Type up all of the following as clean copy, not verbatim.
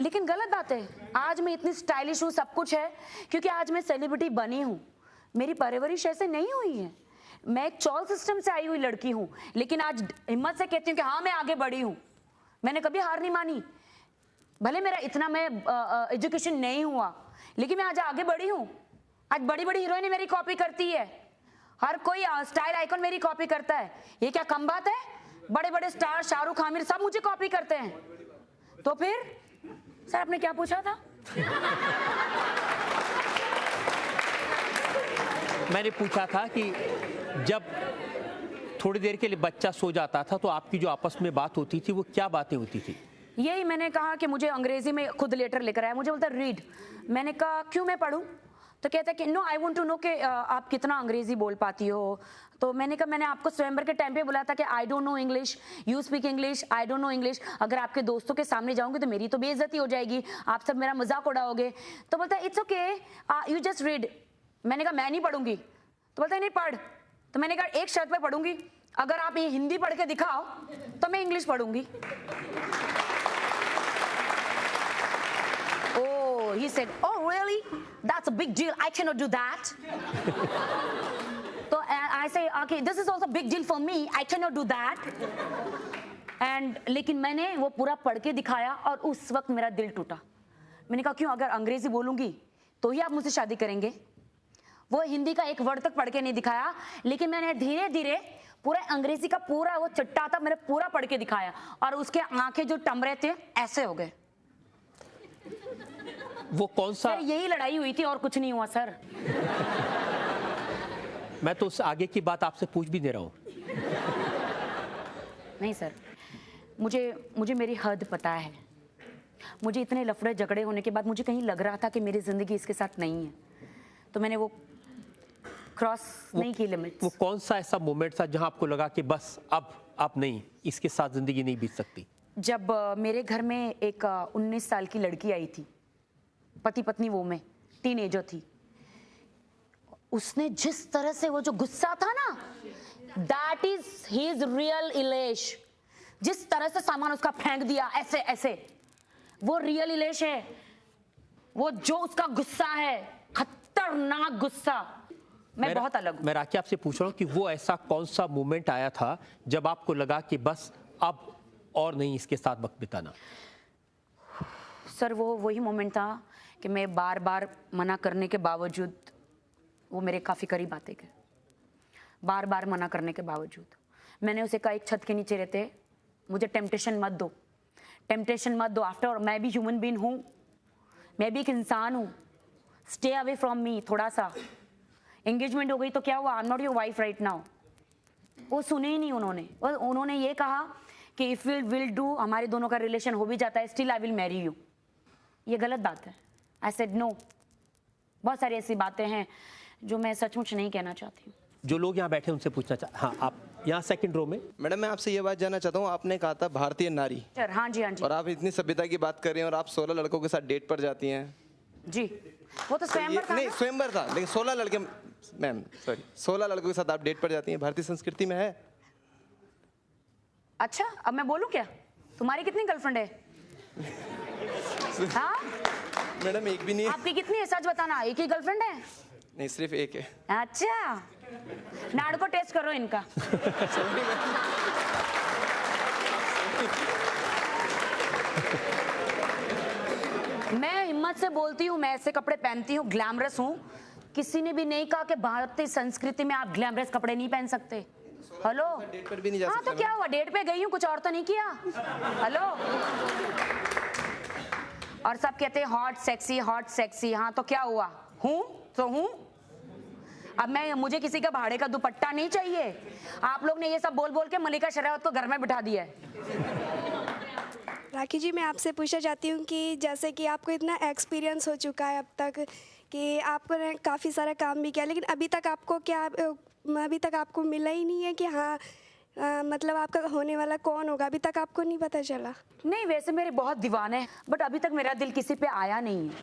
लेकिन गलत बात है। आज मैं इतनी स्टाइलिश हूँ, सब कुछ है क्योंकि आज मैं सेलिब्रिटी बनी हूँ। मेरी परवरिश ऐसे नहीं हुई है। मैं एक चॉल सिस्टम से आई हुई लड़की हूँ, लेकिन आज हिम्मत से कहती हूँ कि हाँ मैं आगे बढ़ी हूँ। मैंने कभी हार नहीं मानी। भले मेरा इतना मैं एजुकेशन नहीं हुआ, लेकिन मैं आज आगे बढ़ी हूँ। आज बड़ी बड़ी हीरोइनें मेरी कॉपी करती है, हर कोई स्टाइल आइकन मेरी कॉपी करता है। ये क्या कम बात है? बड़े बड़े स्टार शाहरुख आमिर सब मुझे कॉपी करते हैं। तो फिर सर आपने क्या पूछा था? मैंने पूछा था कि जब थोड़ी देर के लिए बच्चा सो जाता था तो आपकी जो आपस में बात होती थी वो क्या बातें होती थी? यही मैंने कहा कि मुझे अंग्रेजी में खुद लेटर लेकर आया, मुझे बोलता रीड। मैंने कहा क्यों मैं पढूं? तो कहता है कि no I want to know कि आप कितना अंग्रेजी बोल पाती हो। तो मैंने कहा मैंने आपको स्वयंवर के टाइम पे बोला था कि I don't know English, you speak English, I don't know English. अगर आपके दोस्तों के सामने जाऊंगी तो मेरी तो बेइज्जती हो जाएगी, आप सब मेरा मजाक उड़ाओगे। तो बोलता है it's okay you just read. मैंने कहा मैं नहीं पढ़ूंगी। तो बोलता है नहीं पढ़। तो मैंने कहा एक शर्त पे पढ़ूंगी, अगर आप ये हिंदी पढ़ के दिखाओ तो मैं English पढ़ूंगी। Oh, he said, oh really? That's a big deal. I cannot do that. So I say, okay, this is also a big deal for me. I cannot do that. And लेकिन मैंने वो पूरा पढ़ के दिखाया और उस वक्त मेरा दिल टूटा। मैंने कहा क्यों? अगर अंग्रेजी बोलूंगी तो ही आप मुझसे शादी करेंगे? वो हिंदी का एक वर्ड तक पढ़ के नहीं दिखाया, लेकिन मैंने धीरे धीरे पूरा अंग्रेजी का पूरा वो चट्टा था मैंने पूरा पढ़ के दिखाया और उसके आंखें जो टमरे थे ऐसे हो गए। वो कौन सा? सर यही लड़ाई हुई थी और कुछ नहीं हुआ सर। मैं तो उस आगे की बात आपसे पूछ भी दे रहा हूँ। नहीं सर, मुझे मेरी हद पता है। मुझे इतने लफड़े झगड़े होने के बाद मुझे कहीं लग रहा था कि मेरी जिंदगी इसके साथ नहीं है, तो मैंने वो क्रॉस नहीं की लिमिट। वो कौन सा ऐसा मोमेंट था जहां आपको लगा कि बस अब नहीं, इसके साथ जिंदगी नहीं बीत सकती? जब मेरे घर में एक 19 साल की लड़की आई थी, पति पत्नी वो में टीनेजर थी। उसने जिस तरह से वो जो गुस्सा था ना, that is his real Ilesh. जिस तरह से सामान उसका फेंक दिया ऐसे ऐसे, वो रियल इलेश है। वो जो उसका गुस्सा है, खतरनाक गुस्सा। मैं बहुत अलग हूं। मैं राखी आपसे पूछ रहा हूँ कि वो ऐसा कौन सा मोमेंट आया था जब आपको लगा कि बस अब और नहीं इसके साथ वक्त बिताना? सर वो वही मोमेंट था कि मैं बार बार मना करने के बावजूद वो मेरे काफ़ी करीब आते गए। बार बार मना करने के बावजूद मैंने उसे कहा एक छत के नीचे रहते, मुझे टेम्पटेशन मत दो, टेम्पटेशन मत दो। आफ्टर ऑल मैं भी ह्यूमन बीइंग हूँ, मैं भी एक इंसान हूँ। Stay away from me. थोड़ा सा एंगेजमेंट हो गई तो क्या हुआ? I am not your wife right now. वो सुने ही नहीं उन्होंने। उन्होंने ये कहा कि इफ विल डू, हमारे दोनों का रिलेशन हो भी जाता है, still I will marry you. ये गलत बात है। I said no. बहुत सारी ऐसी बातें हैं जो मैं सचमुच नहीं कहना चाहती हूँ। जो लोग यहाँ बैठे उनसे पूछना हाँ, आप यहाँ सेकंड रो में। मैडम मैं आपसे ये बात जानना चाहता हूँ, आपने कहा था भारतीय नारी। सर हाँ जी, हाँ जी। और आप इतनी सभ्यता की बात कर रही हैं और आप 16 लड़कों के साथ डेट पर जाती हैं। जी वो तो स्वयंवर था। नहीं स्वयंवर था, लेकिन 16 लड़के, मैम सॉरी, 16 लड़कों के साथ आप डेट पर जाती हैं, भारतीय संस्कृति में है? अच्छा अब मैं बोलूँ क्या? तुम्हारी कितनी गर्लफ्रेंड है? हाँ मैडम एक भी नहीं है। आपकी कितनी है? सच बताना, एक ही गर्लफ्रेंड है? नहीं सिर्फ एक है। अच्छा नाड़ को टेस्ट करो इनका। मैं हिम्मत से बोलती हूँ, मैं ऐसे कपड़े पहनती हूँ, ग्लैमरस हूँ। किसी ने भी नहीं कहा कि भारतीय संस्कृति में आप ग्लैमरस कपड़े नहीं पहन सकते। हेलो, डेट पर भी नहीं जा हाँ सकते। तो क्या हुआ? डेट पे गई हूँ, कुछ और तो नहीं किया। हेलो, और सब कहते हैं हॉट सेक्सी हॉट सेक्सी। हाँ तो क्या हुआ? हूँ तो हूँ। अब मुझे किसी का भाड़े का दुपट्टा नहीं चाहिए। आप लोग ने ये सब बोल बोल के मलिका शेरावत को घर में बिठा दिया है। राखी जी मैं आपसे पूछना चाहती हूँ कि जैसे कि आपको इतना एक्सपीरियंस हो चुका है अब तक कि आपने काफ़ी सारा काम भी किया, लेकिन अभी तक आपको मिला ही नहीं है कि हाँ मतलब आपका होने वाला कौन होगा? अभी तक आपको नहीं पता चला? नहीं, वैसे मेरे बहुत दीवाने हैं, बट अभी तक मेरा दिल किसी पे आया नहीं है।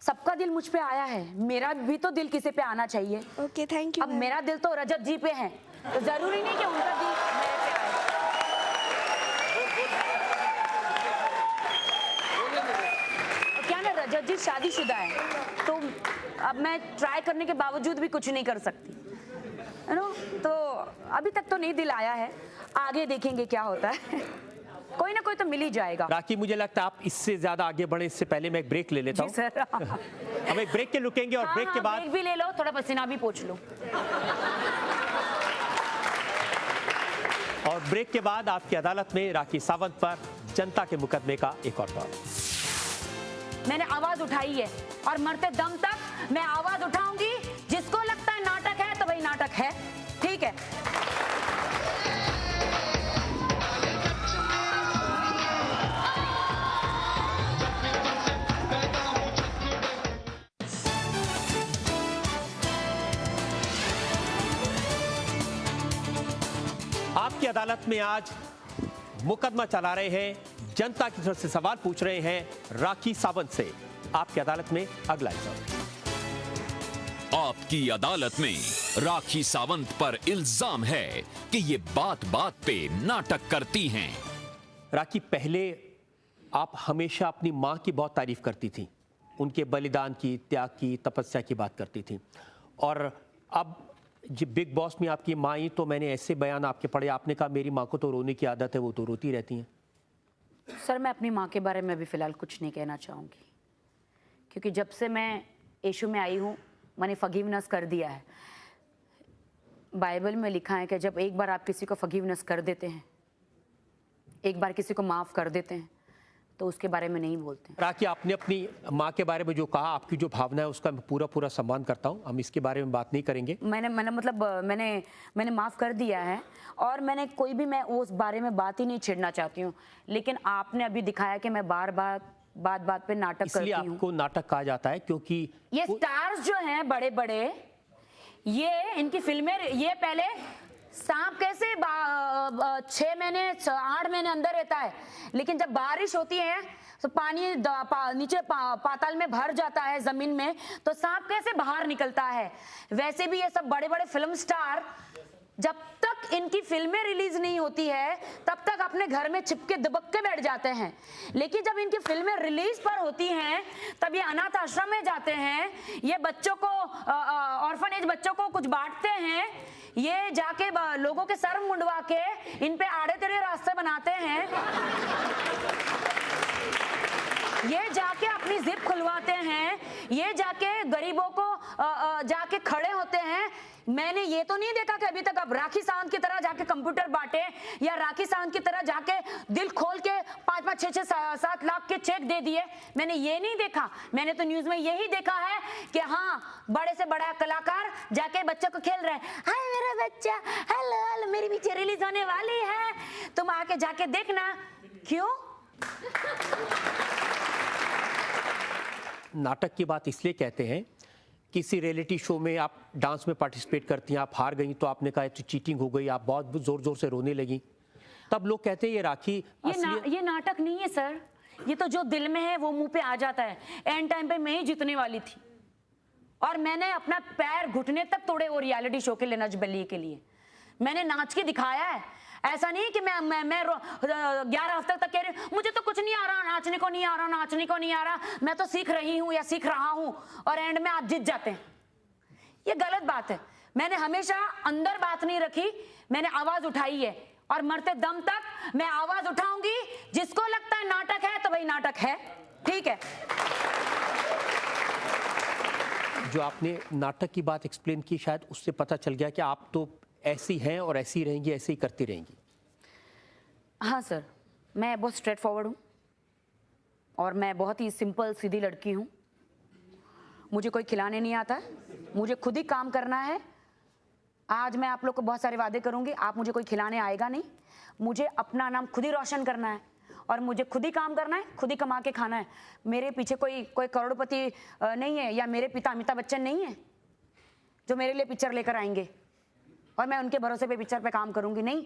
सबका दिल मुझ पे आया है, मेरा भी तो दिल किसी पे आना चाहिए। Okay thank you. अब मेरा दिल तो रजत जी पे है, तो जरूरी नहीं कि उनका दिल मेरे पे आए। अजीत शादीशुदा है, तो अब मैं ट्राई करने के बावजूद भी कुछ नहीं कर सकती, है ना। तो अभी तक तो नहीं दिल आया है, आगे देखेंगे क्या होता है। कोई ना कोई तो मिल ही जाएगा। राखी, मुझे लगता है आप इससे ज्यादा आगे बढ़े इससे पहले मैं एक ब्रेक ले लेता हूँ। सर हम एक ब्रेक के रुकेंगे और ब्रेक के बाद ब्रेक भी ले लो, थोड़ा पसीना भी पोंछ लो। और ब्रेक के बाद आपकी अदालत में राखी सावंत पर जनता के मुकदमे का एक और दौर। मैंने आवाज उठाई है और मरते दम तक मैं आवाज उठाऊंगी। जिसको लगता है नाटक है तो भाई नाटक है, ठीक है। आपकी अदालत में आज मुकदमा चला रहे हैं, जनता की तरफ से सवाल पूछ रहे हैं राखी सावंत से। आपकी अदालत में अगला एपिसोड। आपकी अदालत में राखी सावंत पर इल्जाम है कि ये बात बात पे नाटक करती हैं। राखी, पहले आप हमेशा अपनी मां की बहुत तारीफ करती थी, उनके बलिदान की, त्याग की, तपस्या की बात करती थी, और अब जब बिग बॉस में आपकी माँ आई तो मैंने ऐसे बयान आपके पढ़े, आपने कहा मेरी माँ को तो रोने की आदत है, वो तो रोती रहती हैं। सर, मैं अपनी माँ के बारे में अभी फ़िलहाल कुछ नहीं कहना चाहूँगी, क्योंकि जब से मैं यीशु में आई हूँ मैंने फॉरगिवनेस कर दिया है। बाइबल में लिखा है कि जब एक बार आप किसी को फॉरगिवनेस कर देते हैं, एक बार किसी को माफ़ कर देते हैं, तो उसके बारे में नहीं बोलते हैं। राखी, आपने अपनी माँ के बारे में जो कहा, आपकी जो भावना है उसका मैं पूरा सम्मान करता हूँ, हम इसके बारे में बात नहीं करेंगे। मैंने माफ़ कर दिया है और मैंने कोई भी मैं उस बारे में बात ही नहीं छेड़ना चाहती हूँ, लेकिन आपने अभी दिखाया कि मैं बार बात पे नाटक करती हूँ। इसलिए आपको नाटक कहा जाता है क्योंकि ये स्टार्स जो हैं बड़े बड़े, ये इनकी फिल्में, ये पहले सांप कैसे 6 महीने 8 महीने अंदर रहता है, लेकिन जब बारिश होती है तो पानी नीचे पाताल में भर जाता है जमीन में, तो सांप कैसे बाहर निकलता है, वैसे भी ये सब बड़े बड़े फिल्म स्टार जब तक इनकी फिल्में रिलीज नहीं होती है तब तक अपने घर में छिपके दबक के बैठ जाते हैं, लेकिन जब इनकी फिल्में रिलीज पर होती हैं तब ये अनाथ आश्रम में जाते हैं, ये बच्चों को ऑर्फनेज बच्चों को कुछ बांटते हैं, ये जाके लोगों के सर मुंडवा के इन पे आड़े तेढ़े रास्ते बनाते हैं, ये जाके अपनी जिप खुलवाते हैं, ये जाके गरीबों को जाके खड़े होते हैं। मैंने ये तो नहीं देखा कि अभी तक अब राखी सावंत की तरह जाके कंप्यूटर बांटे या राखी सावंत की तरह जाके दिल खोल के 5-5, 6-6, 7 लाख के चेक दे दिए, मैंने ये नहीं देखा। मैंने तो न्यूज में यही देखा है कि हाँ, बड़े से बड़ा कलाकार जाके बच्चों को खेल रहे हैं, हाय मेरा बच्चा, हेलो हेलो, मेरी पिक्चर रिलीज होने वाली है, तुम आके जाके देखना। क्यों? नाटक की बात इसलिए कहते हैं, किसी रियलिटी शो में आप डांस में पार्टिसिपेट करती हैं, आप हार गई तो आपने कहा तो चीटिंग हो गई, आप बहुत जोर से रोने लगी, तब लोग कहते हैं ये राखी ये नाटक नहीं है सर, ये तो जो दिल में है वो मुंह पे आ जाता है। एंड टाइम पे मैं ही जीतने वाली थी और मैंने अपना पैर घुटने तक तोड़े वो रियलिटी शो के लिए, नच बलिए के लिए मैंने नाच के दिखाया है। ऐसा नहीं कि मैं 11 हफ्ते तक कह रही मुझे तो कुछ नहीं आ रहा, नाचने को नहीं आ रहा, नाचने को नहीं आ रहा, मैं तो सीख रही हूँ या सीख रहा हूँ, और एंड में आप जीत जाते हैं। ये गलत बात है। मैंने हमेशा अंदर बात नहीं रखी, मैंने आवाज उठाई है और मरते दम तक मैं आवाज उठाऊंगी। जिसको लगता है नाटक है तो भाई नाटक है, ठीक है। जो आपने नाटक की बात एक्सप्लेन की, शायद उससे पता चल गया कि आप तो ऐसी हैं और ऐसी रहेंगी, ऐसे ही करती रहेंगी। हाँ सर, मैं बहुत स्ट्रेट फॉरवर्ड हूँ और मैं बहुत ही सिंपल सीधी लड़की हूँ। मुझे कोई खिलाने नहीं आता है, मुझे खुद ही काम करना है। आज मैं आप लोग को बहुत सारे वादे करूँगी, आप मुझे कोई खिलाने आएगा नहीं। मुझे अपना नाम खुद ही रोशन करना है और मुझे खुद ही काम करना है, खुद ही कमा के खाना है। मेरे पीछे कोई करोड़पति नहीं है या मेरे पिता अमिताभ बच्चन नहीं है जो मेरे लिए पिक्चर लेकर आएंगे और मैं उनके भरोसे पे पिक्चर पे काम करूँगी, नहीं।